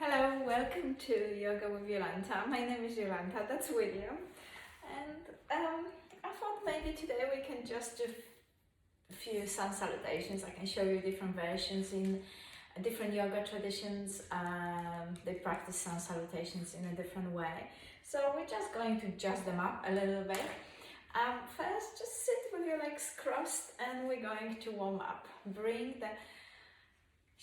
Hello, welcome to Yoga with Yolanta. My name is Yolanta, that's William. And I thought maybe today we can just do a few sun salutations. I can show you different versions in different yoga traditions. They practice sun salutations in a different way. So we're just going to jazz them up a little bit. First, just sit with your legs crossed and we're going to warm up. Bring the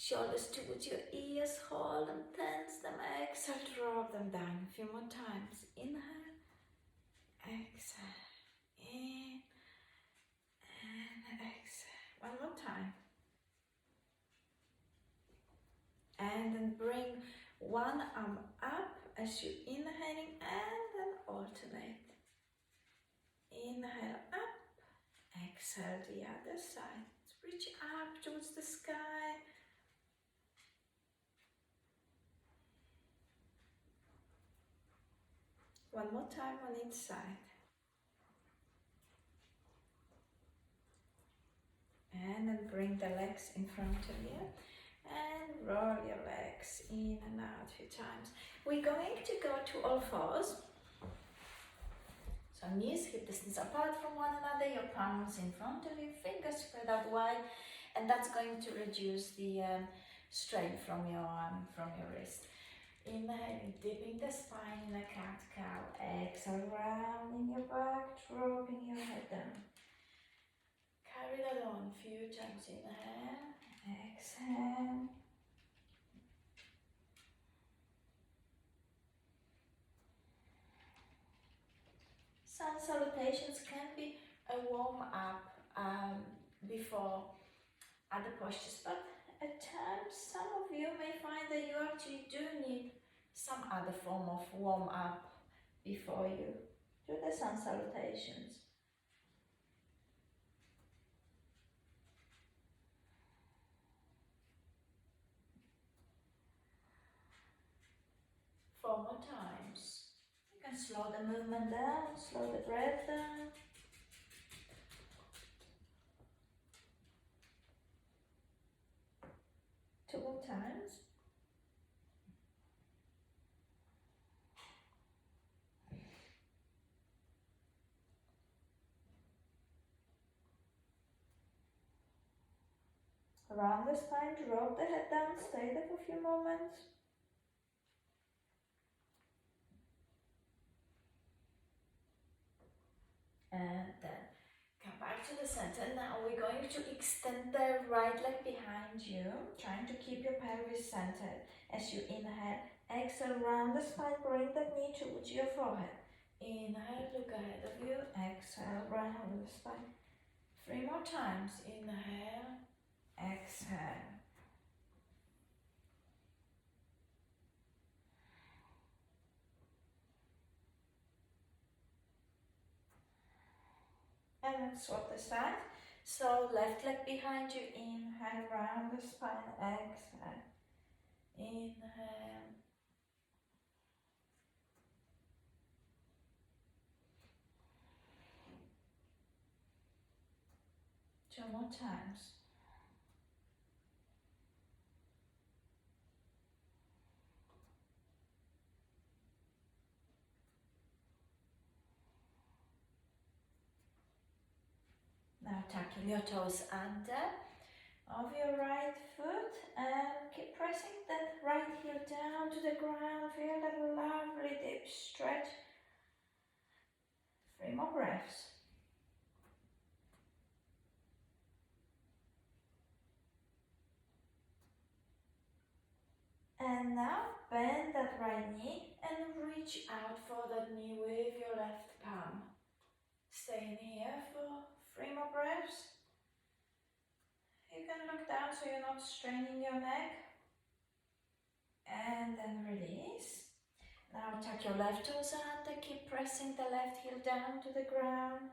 shoulders towards your ears, hold them, tense them, exhale, drop them down. A few more times. Inhale, exhale, in, and exhale. One more time. And then bring one arm up as you're inhaling and then alternate. Inhale up, exhale the other side. Reach up towards the sky. One more time on each side. And then bring the legs in front of you and roll your legs in and out a few times. We're going to go to all fours. So knees hip distance apart from one another, your palms in front of you, fingers spread out wide, and that's going to reduce the strain from your wrist. Inhaling, dipping the spine in a cat-cow. Exhale, rounding your back, dropping your head down. Carry that on a few times. Inhale, exhale. Sun salutations can be a warm-up before other postures, but at times some of you may find that you actually do need some other form of warm-up before you do the sun salutations. Four more times. You can slow the movement down, slow the breath down. Two more times. Round the spine, drop the head down, stay there for a few moments. And then come back to the center. Now we're going to extend the right leg behind you, trying to keep your pelvis centered. As you inhale, exhale, round the spine, bring the knee towards your forehead. Inhale, look ahead of you, exhale, round the spine. Three more times. Inhale, exhale. And then swap the side. So left leg behind you, inhale, round the spine, exhale. Inhale. Two more times. Now tucking your toes under of your right foot and keep pressing that right heel down to the ground. Feel that lovely deep stretch. Three more breaths. And now bend that right knee and reach out for that knee with your left palm. Stay in here for three more breaths. You can look down so you're not straining your neck. And then release. Now tuck your left toes under, keep pressing the left heel down to the ground.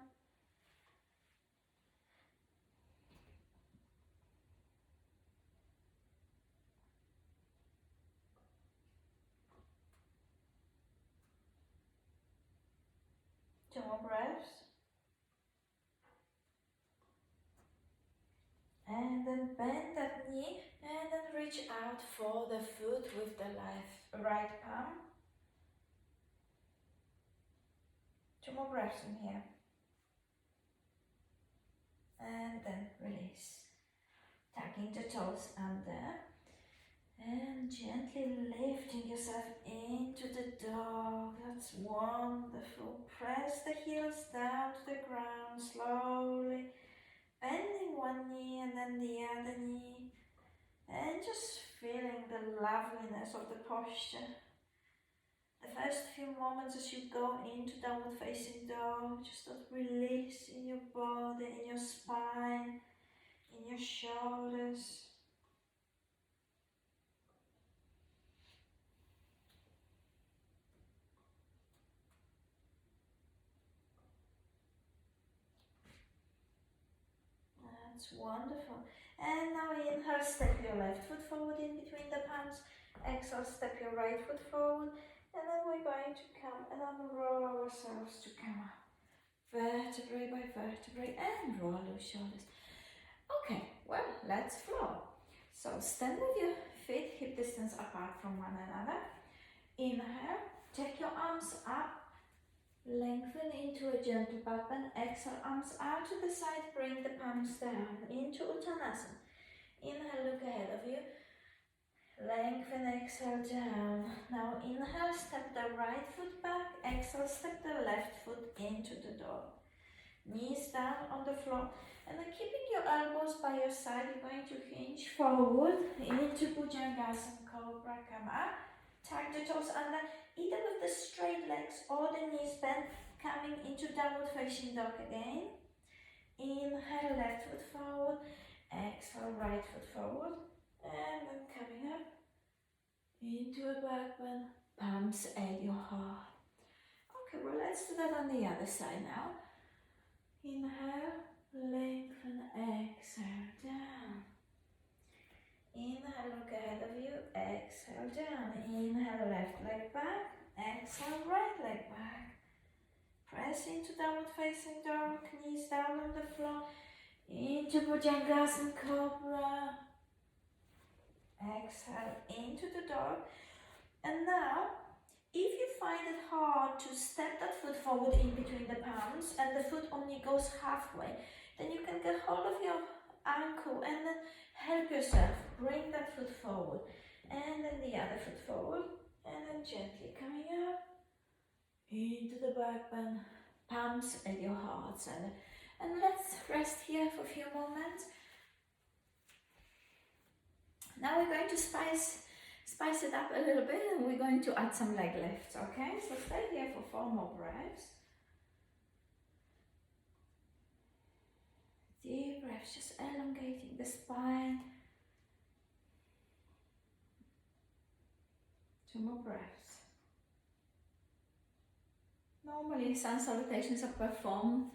Two more breaths. And then bend that knee and then reach reach out for the foot with the right palm. 2 more breaths in here. And then release. Tucking the toes under. And gently lifting yourself into the dog. That's wonderful. Press the heels down to the ground slowly. Bending one knee and then the other knee. And just feeling the loveliness of the posture. The first few moments as you go into downward facing dog, just that release in your body, in your spine, in your shoulders. That's wonderful. And now inhale, step your left foot forward in between the palms. Exhale, step your right foot forward. And then we're going to come and unroll ourselves to come up. Vertebrae by vertebrae and roll your shoulders. Okay, well, let's flow. So stand with your feet hip distance apart from one another. Inhale, take your arms up. Lengthen into a gentle back bend. Exhale, arms out to the side. Bring the palms down into Uttanasana. Inhale, look ahead of you. Lengthen, exhale, down. Now inhale, step the right foot back. Exhale, step the left foot into the dog. Knees down on the floor. And then keeping your elbows by your side, you're going to hinge forward into Bhujangasana Cobra. Come up. Tuck the toes under, either with the straight legs or the knees bent, coming into downward facing dog again. Inhale, left foot forward. Exhale, right foot forward. And then coming up into a back bend, palms at your heart. Okay, well, let's do that on the other side now. Inhale, lengthen, exhale, down. Inhale, look ahead of you, exhale, down. Inhale, left leg back, exhale, right leg back. Press into downward facing dog, knees down on the floor, into Bhujangasana Cobra. Exhale, into the dog. And now, if you find it hard to step that foot forward in between the palms and the foot only goes halfway, then you can get hold of your ankle and then help yourself. Bring that foot forward and then the other foot forward and then gently coming up into the back bend, palms at your heart center. And let's rest here for a few moments. Now we're going to spice it up a little bit and we're going to add some leg lifts, okay? So stay here for 4 more breaths. Deep breaths, just elongating the spine. 2 more breaths. Normally sun salutations are performed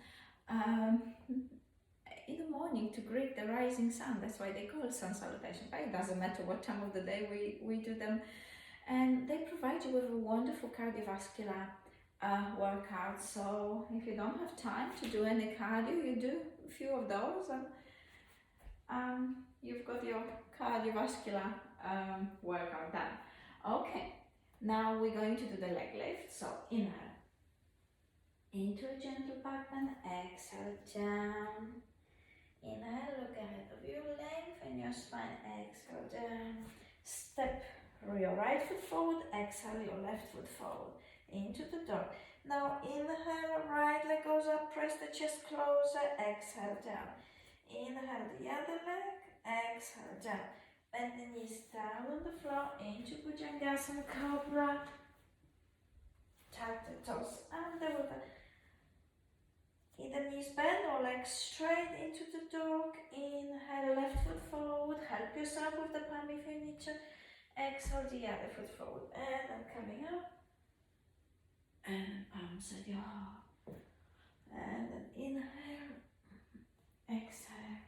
in the morning to greet the rising sun. That's why they call it sun salutation, but it doesn't matter what time of the day we do them. And they provide you with a wonderful cardiovascular workout. So if you don't have time to do any cardio, you do a few of those and you've got your cardiovascular workout done. Okay, now we're going to do the leg lift. So inhale into a gentle back bend, exhale down. Inhale, look ahead of you, lengthen your spine, exhale down. Step your right foot forward, exhale your left foot forward into the dog. Now inhale, right leg goes up, press the chest closer, exhale down. Inhale the other leg, exhale down. Bend the knees down on the floor into Bhujangasana Cobra. Tuck the toes under with either knees bend or legs straight into the dog. Inhale, left foot forward. Help yourself with the palm if you need to. Exhale, the other foot forward. And then coming up. And palms at your heart. And then inhale. Exhale.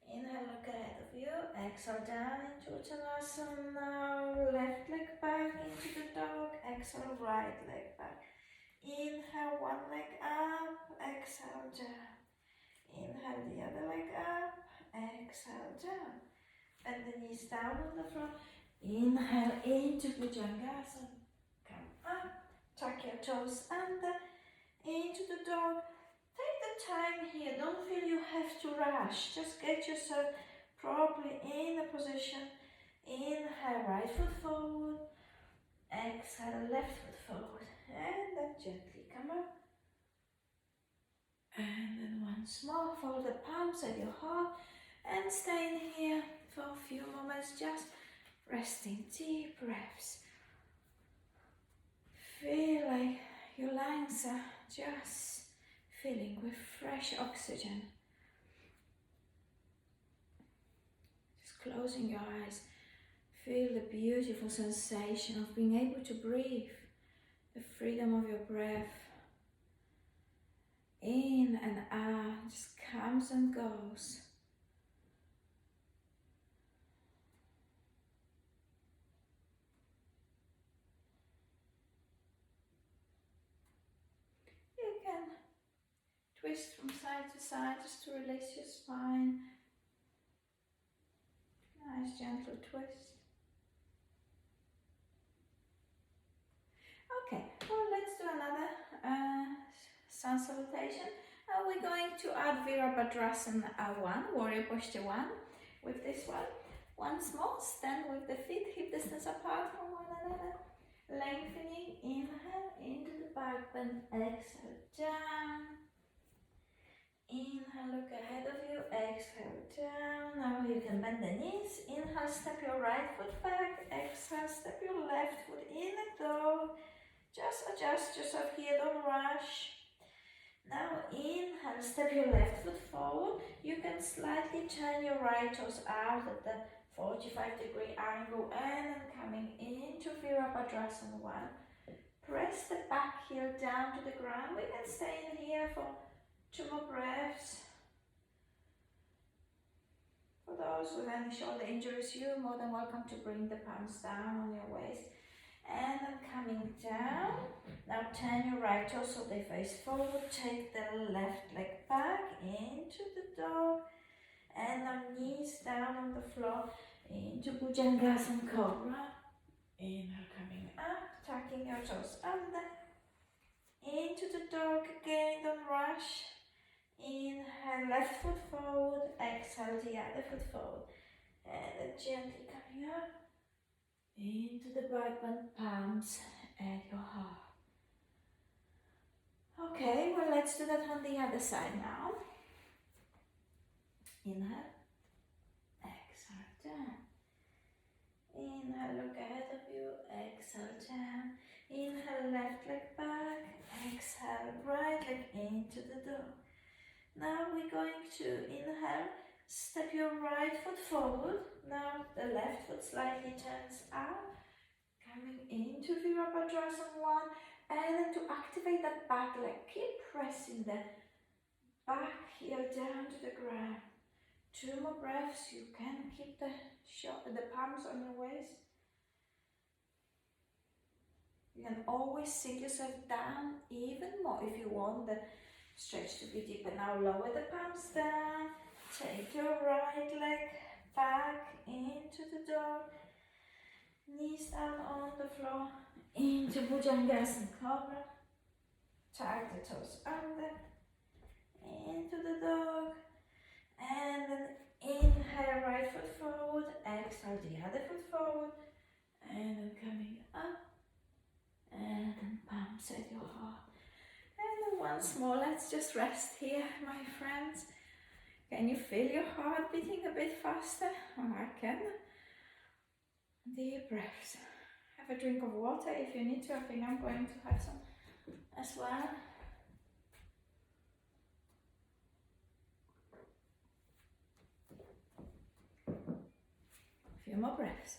Inhale, look ahead of you. Exhale, down into Uttanasana. Now, left leg back into the dog. Exhale, right leg back. Inhale, one leg up, exhale down. Inhale, the other leg up, exhale down. and the knees down on the floor. Inhale into Bhujangasana. Come up, tuck your toes under, into the dog. Take the time here, don't feel you have to rush. Just get yourself properly in a position. Inhale, right foot forward. Exhale, left foot forward. And then gently come up. And then once more, fold the palms at your heart and stay in here for a few moments, just resting deep breaths. Feel like your lungs are just filling with fresh oxygen. Just closing your eyes, feel the beautiful sensation of being able to breathe, the freedom of your breath. In and out, just comes and goes. You can twist from side to side just to release your spine. Nice gentle twist. Okay, well, let's do another sun salutation. We're going to add Virabhadrasana 1, warrior posture 1, with this one. Once more, stand with the feet hip distance apart from one another. Lengthening, inhale into the back bend, exhale down. Inhale, look ahead of you, exhale down. Now you can bend the knees. Inhale, step your right foot back. Exhale, step your left foot in and dog. Just adjust yourself here, don't rush. Now inhale, step your left foot forward. You can slightly turn your right toes out at the 45-degree angle and then coming into Virabhadrasana 1. Press the back heel down to the ground. We can stay in here for 2 more breaths. For those with any shoulder injuries, you're more than welcome to bring the palms down on your waist. And then coming down. Now turn your right toes so they face forward. Take the left leg back into the dog. And now knees down on the floor into Bhujangasana Cobra. Inhale, coming up, tucking your toes under. Into the dog again, don't rush. Inhale, left foot forward. Exhale, the other foot forward. And then gently coming up. Into the back bend, palms at your heart. Okay, well, let's do that on the other side now. Inhale, exhale down. Inhale, look ahead of you, exhale down. Inhale, left leg back, exhale, right leg into the dog. Now we're going to inhale, step your right foot forward. Now the left foot slightly turns out, coming into Virabhadrasana 1. And then to activate that back leg, keep pressing the back heel down to the ground. 2 more breaths. You can keep the palms on your waist. You can always sink yourself down even more if you want the stretch to be deeper. Now lower the palms down. Take your right leg back into the dog. Knees down on the floor. Into Bhujangasana Cobra. Tuck the toes under. Into the dog. And then inhale, right foot forward. Exhale, the other foot forward. And then coming up. And then palms at your heart. And then once more, let's just rest here, my friends. Can you feel your heart beating a bit faster? Oh, I can. Deep breaths. Have a drink of water if you need to. I think I'm going to have some as well. A few more breaths.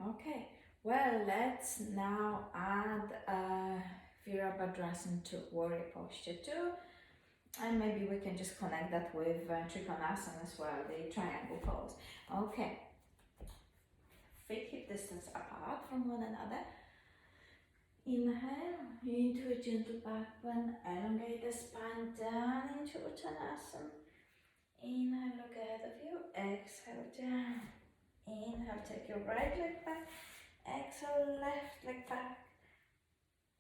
Okay, well, let's now add Virabhadrasana to warrior posture 2. And maybe we can just connect that with Trikonasana as well, the triangle pose. Okay, feet hip distance apart from one another. Inhale into a gentle back bend, elongate the spine down into Uttanasana. Inhale, look ahead of you, exhale down. Inhale, take your right leg back, exhale, left leg back.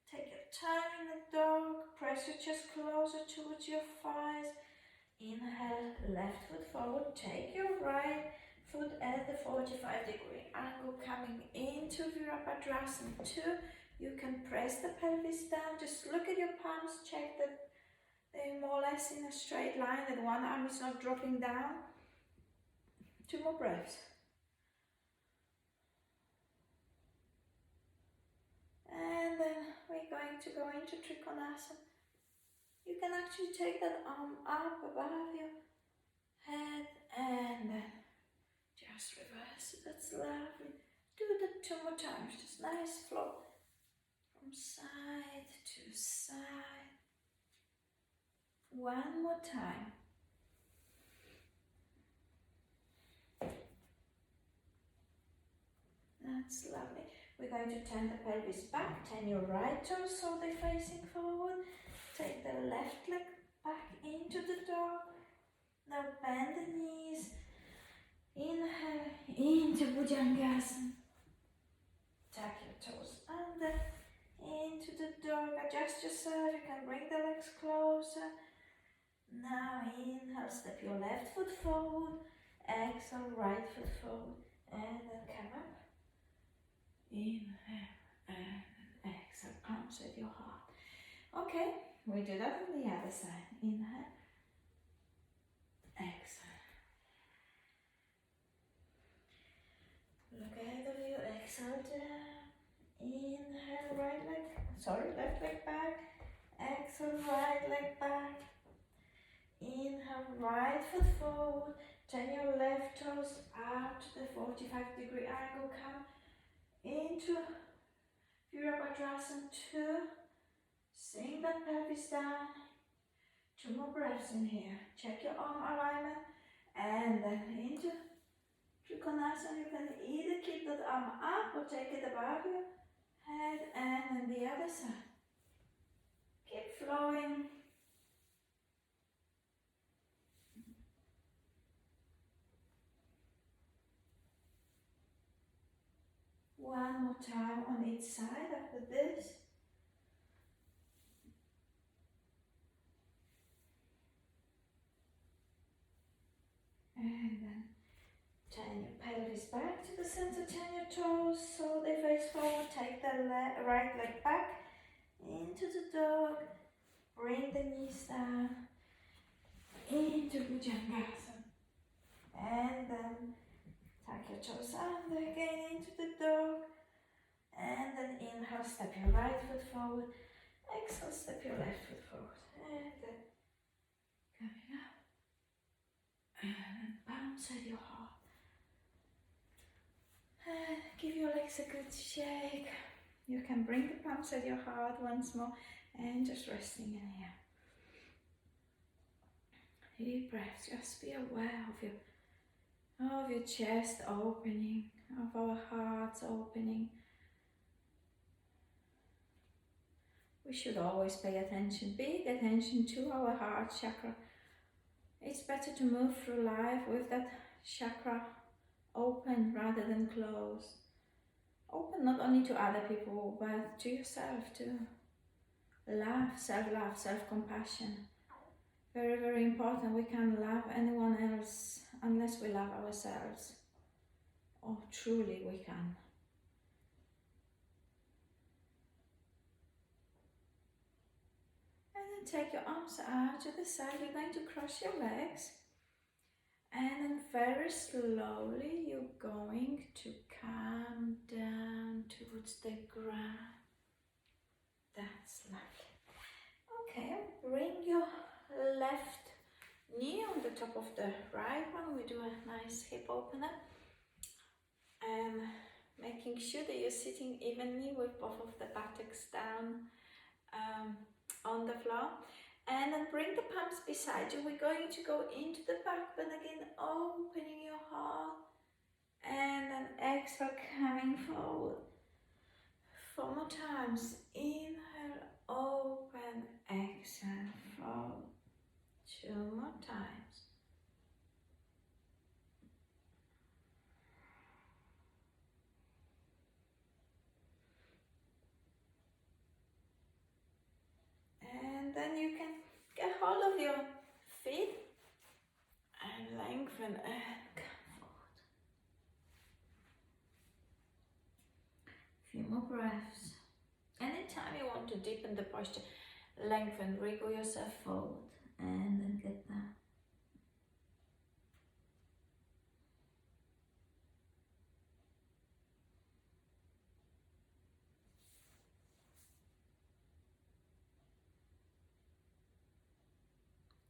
Take your time in the dog, press your chest closer towards your thighs. Inhale, left foot forward, take your right foot at the 45-degree angle coming into Virabhadrasana 2. You can press the pelvis down, just look at your palms, check that they're more or less in a straight line, that one arm is not dropping down. 2 more breaths. And then we're going to go into Trikonasana. You can actually take that arm up above your head and then just reverse it. That's lovely. Do that 2 more times, just nice flow from side to side. 1 more time. That's lovely. We're going to turn the pelvis back, turn your right toes so they're facing forward. Take the left leg back into the dog. Now bend the knees. Inhale into Bhujangasana. Tuck your toes under, into the dog. Adjust yourself. You can bring the legs closer. Now inhale, step your left foot forward. Exhale, right foot forward. And then come up. Inhale and exhale, palms at your heart. Okay, we do that on the other side. Inhale, exhale. Look ahead of you, exhale down. Inhale, left leg back. Exhale, right leg back. Inhale, right foot forward. Turn your left toes out to the 45-degree angle. Come into Virabhadrasana 2. Sink that pelvis down. 2 more breaths in here. Check your arm alignment. And then into Trikonasana. You can either keep that arm up or take it above your head. And then the other side. Keep flowing. One more time on each side after this. And then turn your pelvis back to the center, turn your toes so they face forward. Take the right leg back into the dog. Bring the knees down into Bhujangasana. And then tuck your toes under again into the dog. And then inhale, step your right foot forward. Exhale, step your left foot forward. And then coming up. And palms at your heart. And give your legs a good shake. You can bring the palms at your heart once more and just resting in here. Deep breaths, just be aware of your chest opening, of our hearts opening. We should always pay attention, big attention to our heart chakra. It's better to move through life with that chakra open rather than closed. Open not only to other people, but to yourself too. Love, self-compassion. Very, very important. We can't love anyone else unless we love ourselves. Oh, truly we can. And then take your arms out to the side. You're going to cross your legs. And then very slowly you're going to come down towards the ground. That's lovely. Okay, bring your left knee on the top of the right one. We do a nice hip opener. And making sure that you're sitting evenly with both of the buttocks down on the floor. And then bring the palms beside you. We're going to go into the back bend again, opening your heart. And then exhale, coming forward. 4 more times. Inhale, open, exhale, forward. 2 more times. And then you can get hold of your feet and lengthen and come forward. Few more breaths. Anytime you want to deepen the posture, lengthen, wriggle yourself forward and then get down.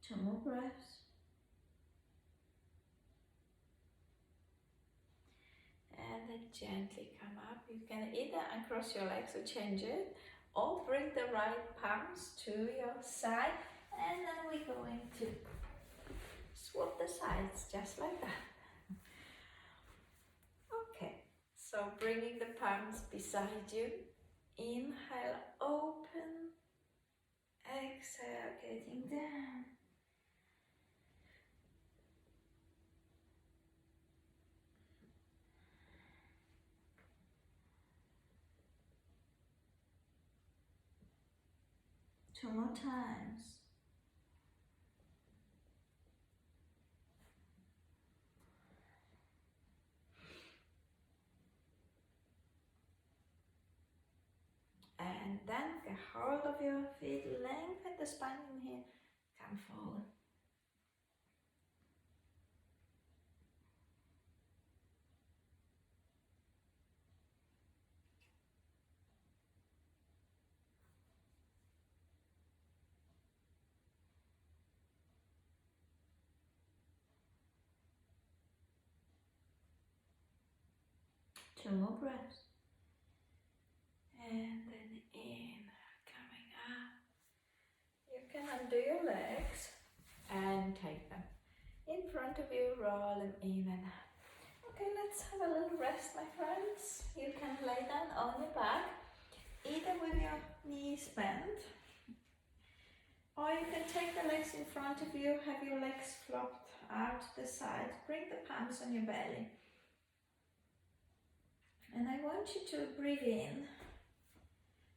Two more breaths. And then gently come up. You can either uncross your legs or change it, or bring the right palms to your side, and then we're going to swap the sides just like that. Okay, so bringing the palms beside you. Inhale, open. Exhale, getting down. Two more times. And then get hold of your feet, lengthen the spine in here, come forward. Two more breaths. And then in, coming up. You can undo your legs and take them in front of you, roll them in and out. Okay, let's have a little rest, my friends. You can lay down on your back, either with your knees bent, or you can take the legs in front of you, have your legs flopped out to the side, bring the palms on your belly. And I want you to breathe in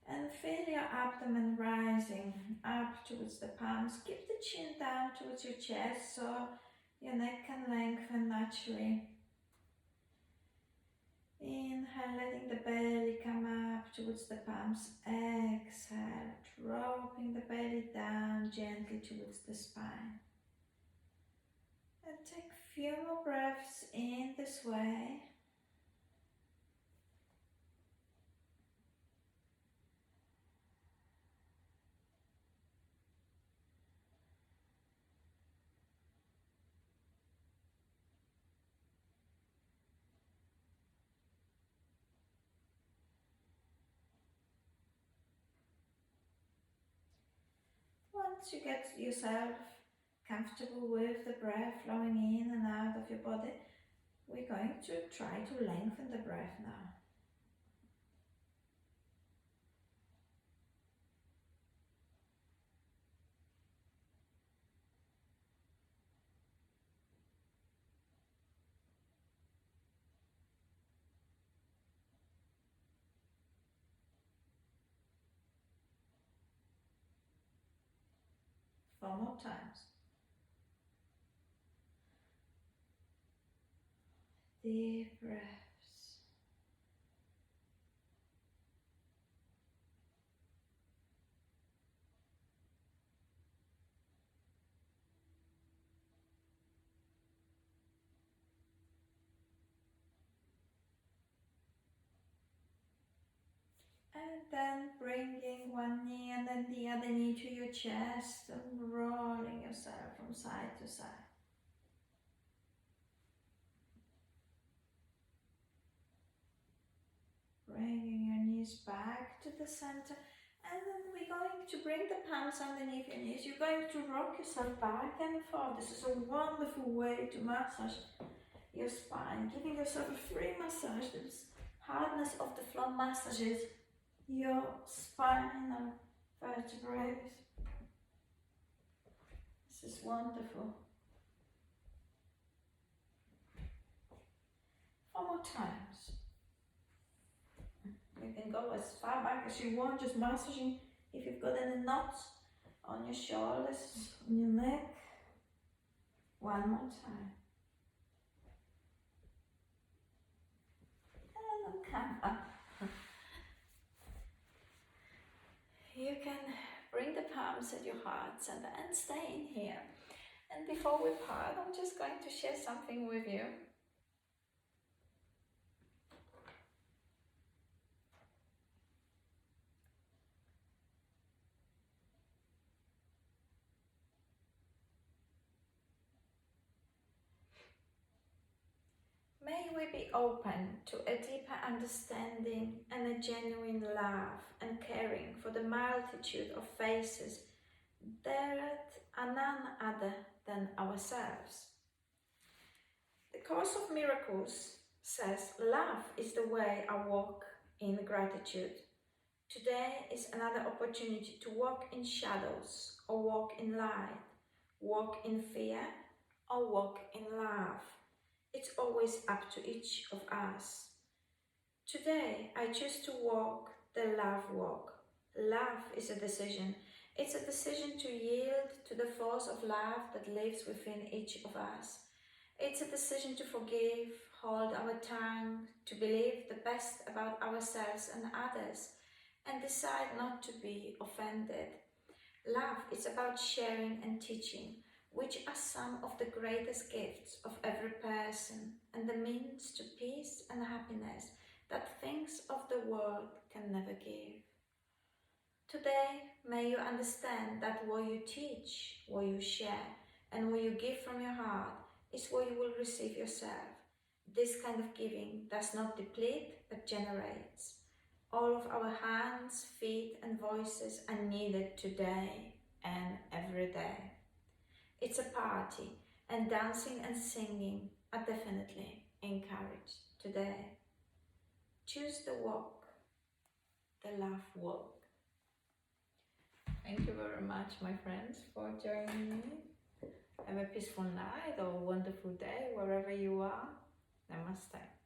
and feel your abdomen rising up towards the palms. Keep the chin down towards your chest so your neck can lengthen naturally. Inhale, letting the belly come up towards the palms. Exhale, dropping the belly down gently towards the spine. And take a few more breaths in this way. Once you get yourself comfortable with the breath flowing in and out of your body, we're going to try to lengthen the breath now. Four more times. Deep breaths. And then bringing one knee and then the other knee to your chest and rolling yourself from side to side. Bringing your knees back to the center And then we're going to bring the palms underneath your knees. You're going to rock yourself back and forth. This is a wonderful way to massage your spine, giving yourself a free massage. This hardness of the floor massages your spinal vertebrae. This is wonderful. 4 more times. You can go as far back as you want, just massaging if you've got any knots on your shoulders, on your neck. 1 more time. And then come up. You can bring the palms at your heart center and stay in here. And before we part, I'm just going to share something with you. May we be open to a deeper understanding and a genuine love and caring for the multitude of faces that are none other than ourselves. The Course of Miracles says, love is the way I walk in gratitude. Today is another opportunity to walk in shadows or walk in light, walk in fear or walk in love. It's always up to each of us. Today, I choose to walk the love walk. Love is a decision. It's a decision to yield to the force of love that lives within each of us. It's a decision to forgive, hold our tongue, to believe the best about ourselves and others, and decide not to be offended. Love is about sharing and teaching, which are some of the greatest gifts of every person and the means to peace and happiness that things of the world can never give. Today, may you understand that what you teach, what you share, and what you give from your heart is what you will receive yourself. This kind of giving does not deplete, but generates. All of our hands, feet, and voices are needed today and every day. It's a party, and dancing and singing are definitely encouraged today. Choose the walk, the love walk. Thank you very much, my friends, for joining me. Have a peaceful night or a wonderful day wherever you are. Namaste.